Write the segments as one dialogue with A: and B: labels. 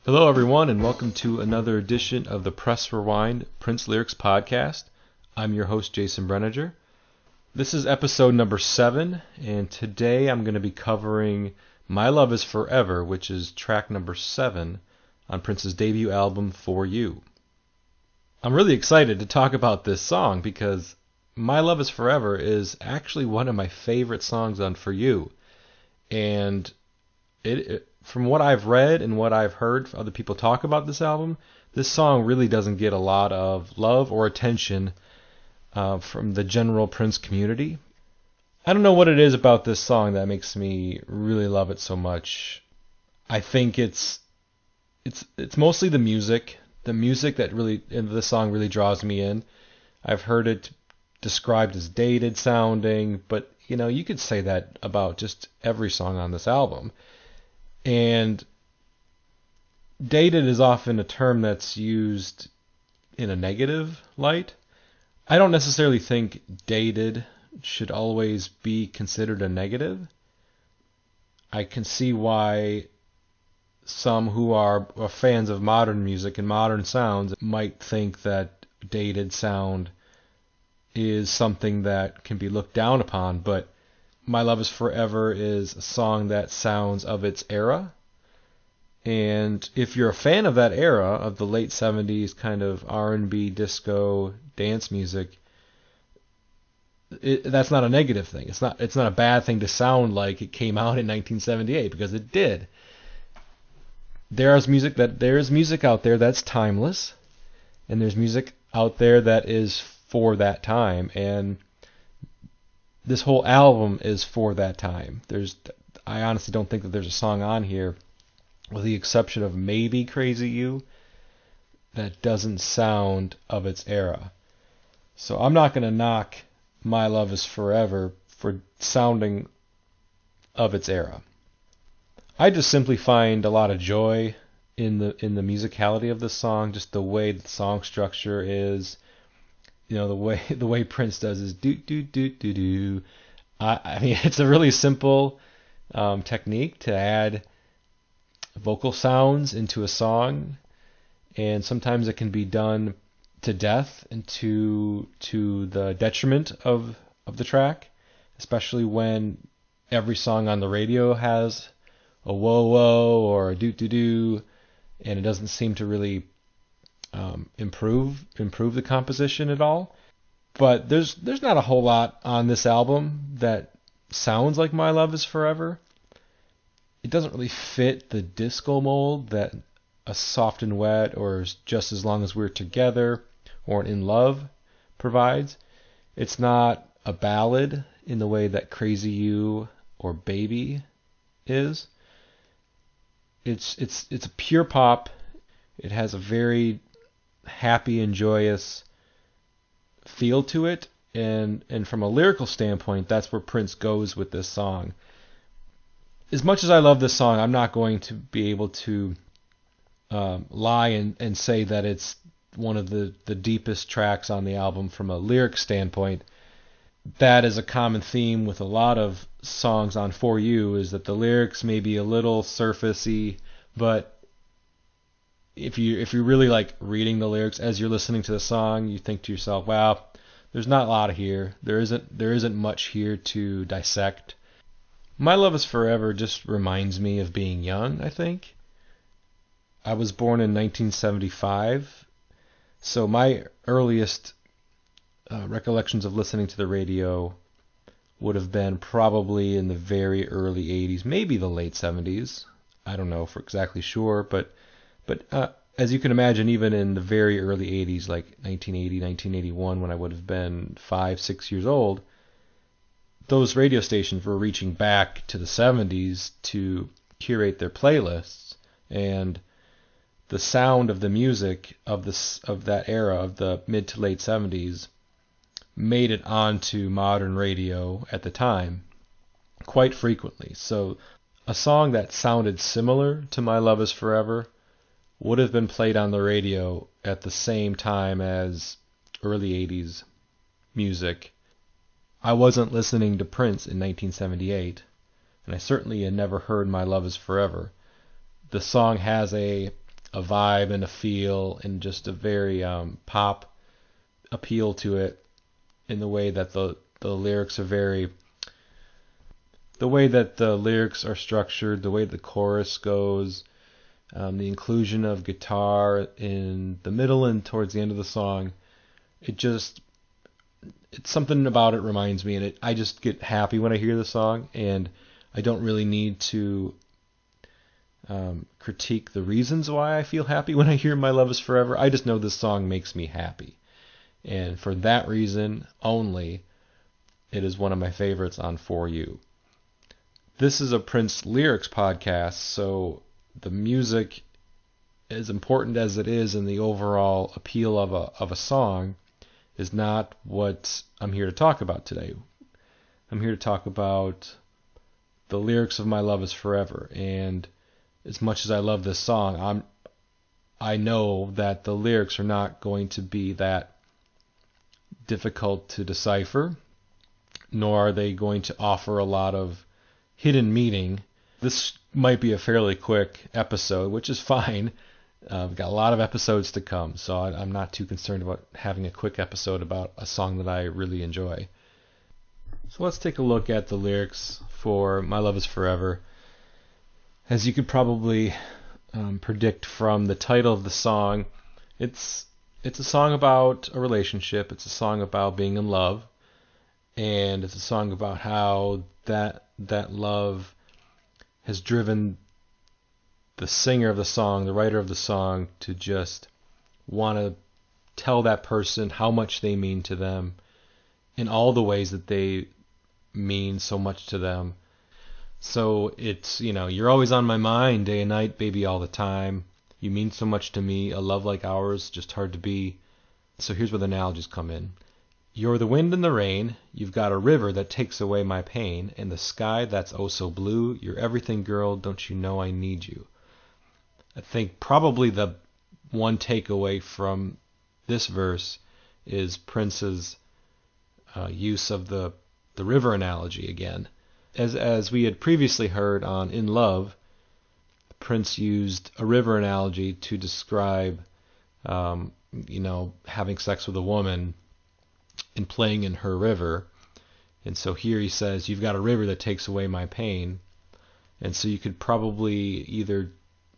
A: Hello, everyone, and welcome to another edition of the Press Rewind Prince Lyrics podcast. I'm your host, Jason Brenninger. This is episode number 7, and today I'm going to be covering My Love Is Forever, which is track number 7 on Prince's debut album, For You. I'm really excited to talk about this song because My Love Is Forever is actually one of my favorite songs on For You. And from what I've read and what I've heard other people talk about this album, this song really doesn't get a lot of love or attention from the general Prince community. I don't know what it is about this song that makes me really love it so much. I think it's mostly the music. The music that really in this song really draws me in. I've heard it described as dated sounding, but you could say that about just every song on this album. And dated is often a term that's used in a negative light. I don't necessarily think dated should always be considered a negative. I can see why some who are fans of modern music and modern sounds might think that dated sound is something that can be looked down upon, but My Love Is Forever is a song that sounds of its era. And if you're a fan of that era, of the late 70s kind of R&B, disco, dance music, that's not a negative thing. It's not a bad thing to sound like it came out in 1978, because it did. There is music out there that's timeless, and there's music out there that is for that time, and this whole album is for that time. I honestly don't think that there's a song on here, with the exception of maybe Crazy You, that doesn't sound of its era. So I'm not going to knock My Love Is Forever for sounding of its era. I just simply find a lot of joy in the musicality of this song, just the way the song structure is. The way Prince does is do do do do do. I mean, it's a really simple technique to add vocal sounds into a song, and sometimes it can be done to death and to the detriment of the track, especially when every song on the radio has a whoa whoa or a doo doo doo, and it doesn't seem to really improve the composition at all. But there's not a whole lot on this album that sounds like My Love Is Forever. It doesn't really fit the disco mold that a Soft and Wet or Just As Long As We're Together or In Love provides. It's not a ballad in the way that Crazy You or Baby is. It's a pure pop. It has a very happy and joyous feel to it, and from a lyrical standpoint, that's where Prince goes with this song. As much as I love this song, I'm not going to be able to lie and say that it's one of the deepest tracks on the album from a lyric standpoint. That is a common theme with a lot of songs on For You, is that the lyrics may be a little surfacey, but if you really like reading the lyrics as you're listening to the song, you think to yourself, wow, there's not a lot here. There isn't much here to dissect. My Love Is Forever just reminds me of being young, I think. I was born in 1975, so my earliest recollections of listening to the radio would have been probably in the very early 80s, maybe the late 70s. I don't know for exactly sure, but as you can imagine, even in the very early 80s, like 1980, 1981, when I would have been 5, 6 years old, those radio stations were reaching back to the 70s to curate their playlists, and the sound of the music of that era, of the mid to late 70s, made it onto modern radio at the time quite frequently. So a song that sounded similar to My Love Is Forever would have been played on the radio at the same time as early 80s music. I wasn't listening to Prince in 1978, and I certainly had never heard My Love Is Forever. The song has a a vibe and a feel and just a very pop appeal to it in the way that the lyrics are the way that the lyrics are structured, the way the chorus goes, the inclusion of guitar in the middle and towards the end of the song. It's something about it reminds me, and I just get happy when I hear the song, and I don't really need to critique the reasons why I feel happy when I hear My Love Is Forever. I just know this song makes me happy. And for that reason only, it is one of my favorites on For You. This is a Prince lyrics podcast, so the music, as important as it is in the overall appeal of a song, is not what I'm here to talk about today. I'm here to talk about the lyrics of My Love Is Forever. And as much as I love this song, I know that the lyrics are not going to be that difficult to decipher, nor are they going to offer a lot of hidden meaning. This might be a fairly quick episode, which is fine. We've got a lot of episodes to come, so I'm not too concerned about having a quick episode about a song that I really enjoy. So let's take a look at the lyrics for My Love Is Forever. As you could probably predict from the title of the song, it's a song about a relationship. It's a song about being in love, and it's a song about how that love has driven the singer of the song, the writer of the song, to just want to tell that person how much they mean to them in all the ways that they mean so much to them. So it's, you're always on my mind, day and night, baby, all the time. You mean so much to me, a love like ours, just hard to be. So here's where the analogies come in. You're the wind and the rain, you've got a river that takes away my pain, and the sky that's oh so blue, you're everything, girl, don't you know I need you. I think probably the one takeaway from this verse is Prince's use of the river analogy again. As we had previously heard on In Love, Prince used a river analogy to describe, having sex with a woman and playing in her river. And so here he says, you've got a river that takes away my pain. And so you could probably either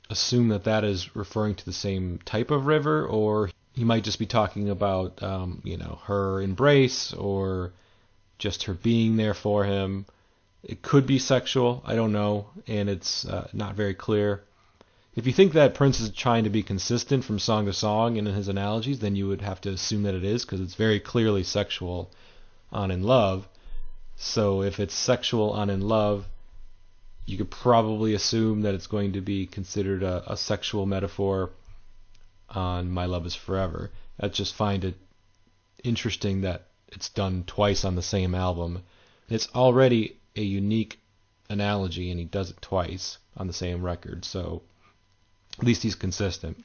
A: assume that is referring to the same type of river, or he might just be talking about, her embrace, or just her being there for him. It could be sexual, I don't know, and it's not very clear. If you think that Prince is trying to be consistent from song to song in his analogies, then you would have to assume that it is, because it's very clearly sexual on In Love. So if it's sexual on In Love, you could probably assume that it's going to be considered a sexual metaphor on My Love Is Forever. I just find it interesting that it's done twice on the same album. It's already a unique analogy, and he does it twice on the same record, so at least he's consistent.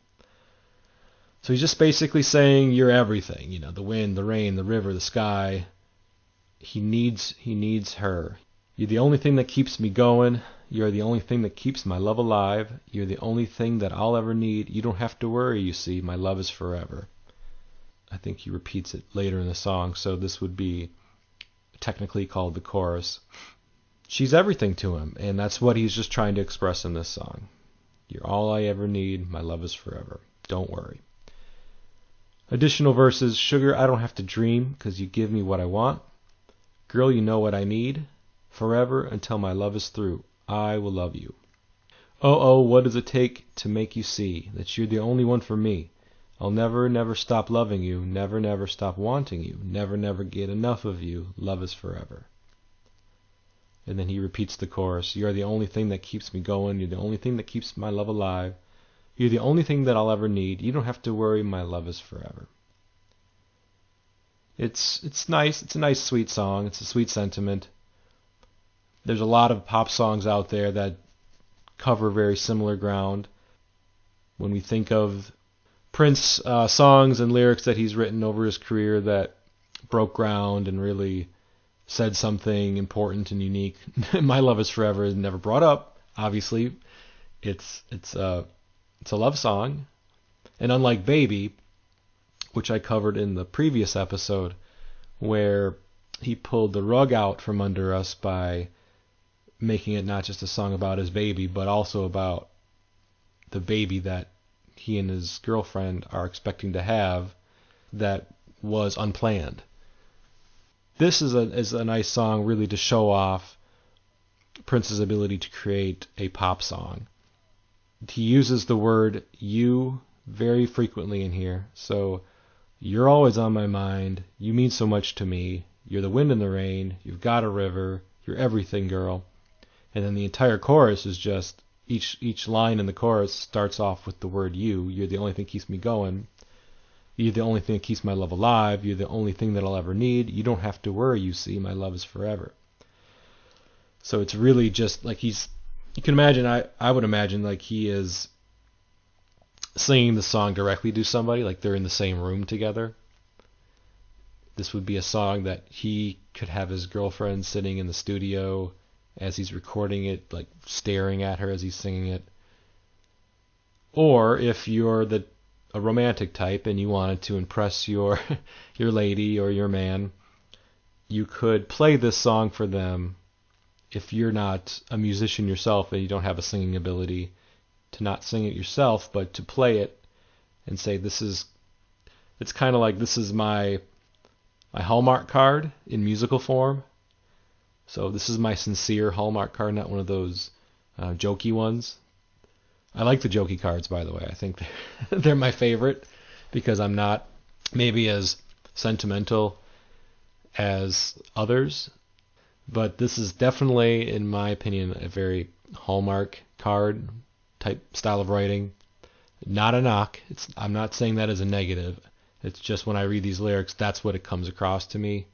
A: So he's just basically saying you're everything, the wind, the rain, the river, the sky. He needs her. You're the only thing that keeps me going. You're the only thing that keeps my love alive. You're the only thing that I'll ever need. You don't have to worry, you see, my love is forever. I think he repeats it later in the song, so this would be technically called the chorus. She's everything to him, and that's what he's just trying to express in this song. You're all I ever need. My love is forever. Don't worry. Additional verses. Sugar, I don't have to dream, 'cause you give me what I want. Girl, you know what I need. Forever until my love is through, I will love you. Oh, what does it take to make you see that you're the only one for me? I'll never, never stop loving you. Never, never stop wanting you. Never, never get enough of you. Love is forever. And then he repeats the chorus. You're the only thing that keeps me going. You're the only thing that keeps my love alive. You're the only thing that I'll ever need. You don't have to worry. My love is forever. It's nice. It's a nice, sweet song. It's a sweet sentiment. There's a lot of pop songs out there that cover very similar ground. When we think of Prince songs and lyrics that he's written over his career that broke ground and really said something important and unique, My Love Is Forever is never brought up. Obviously, it's It's a love song. And unlike Baby, which I covered in the previous episode, where he pulled the rug out from under us by making it not just a song about his baby, but also about the baby that he and his girlfriend are expecting to have that was unplanned. This is a nice song really to show off Prince's ability to create a pop song. He uses the word you very frequently in here. So, you're always on my mind. You mean so much to me. You're the wind and the rain. You've got a river. You're everything, girl. And then the entire chorus is just, each line in the chorus starts off with the word you. You're the only thing that keeps me going. You're the only thing that keeps my love alive. You're the only thing that I'll ever need. You don't have to worry, you see. My love is forever. So it's really just like you can imagine, I would imagine like he is singing the song directly to somebody, like they're in the same room together. This would be a song that he could have his girlfriend sitting in the studio as he's recording it, like staring at her as he's singing it. Or if you're a romantic type and you wanted to impress your lady or your man, you could play this song for them. If you're not a musician yourself and you don't have a singing ability, to not sing it yourself, but to play it and say, it's kind of like this is my hallmark card in musical form. So this is my sincere hallmark card, not one of those jokey ones. I like the jokey cards, by the way. I think they're my favorite because I'm not maybe as sentimental as others. But this is definitely, in my opinion, a very hallmark card type style of writing. Not a knock. I'm not saying that as a negative. It's just when I read these lyrics, that's what it comes across to me.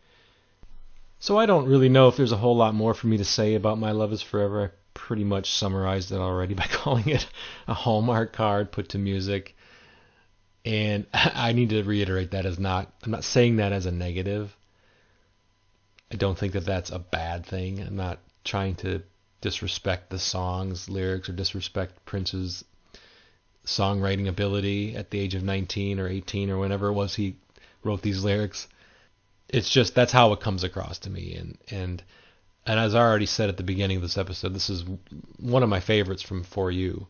A: So I don't really know if there's a whole lot more for me to say about My Love Is Forever. I pretty much summarized it already by calling it a hallmark card put to music. And I need to reiterate that I'm not saying that as a negative. I don't think that that's a bad thing. I'm not trying to disrespect the song's lyrics or disrespect Prince's songwriting ability at the age of 19 or 18 or whenever it was he wrote these lyrics. It's just that's how it comes across to me. And as I already said at the beginning of this episode, this is one of my favorites from For You.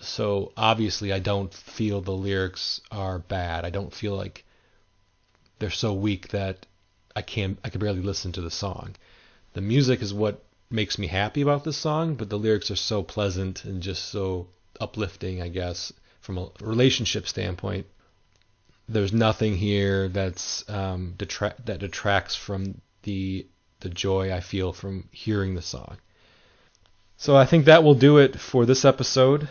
A: So obviously I don't feel the lyrics are bad. I don't feel like they're so weak that I could barely listen to the song. The music is what makes me happy about this song, but the lyrics are so pleasant and just so uplifting, I guess, from a relationship standpoint. There's nothing here that's that detracts from the joy I feel from hearing the song. So I think that will do it for this episode.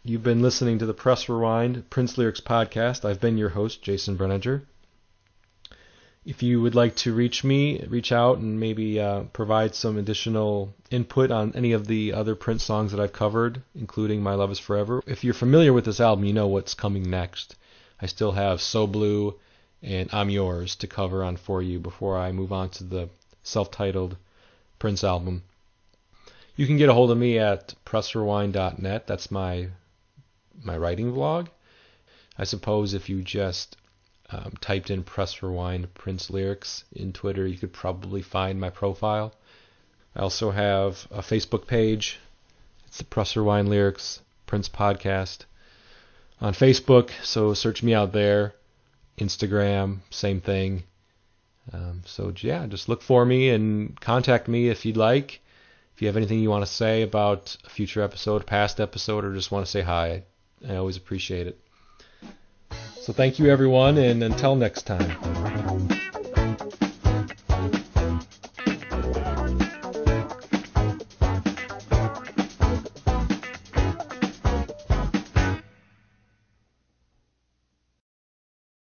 A: You've been listening to the Press Rewind Prince Lyrics podcast. I've been your host, Jason Brenninger. If you would like to reach out and maybe provide some additional input on any of the other Prince songs that I've covered, including My Love Is Forever. If you're familiar with this album, you know what's coming next. I still have So Blue and I'm Yours to cover on For You before I move on to the self-titled Prince album. You can get a hold of me at pressrewind.net. That's my writing blog. I suppose if you just typed in Press Rewind Prince Lyrics in Twitter, you could probably find my profile. I also have a Facebook page. It's the Press Rewind Lyrics Prince Podcast on Facebook, so search me out there. Instagram, same thing. So yeah, just look for me and contact me if you'd like. If you have anything you want to say about a future episode, past episode, or just want to say hi, I always appreciate it. So thank you, everyone, and until next time.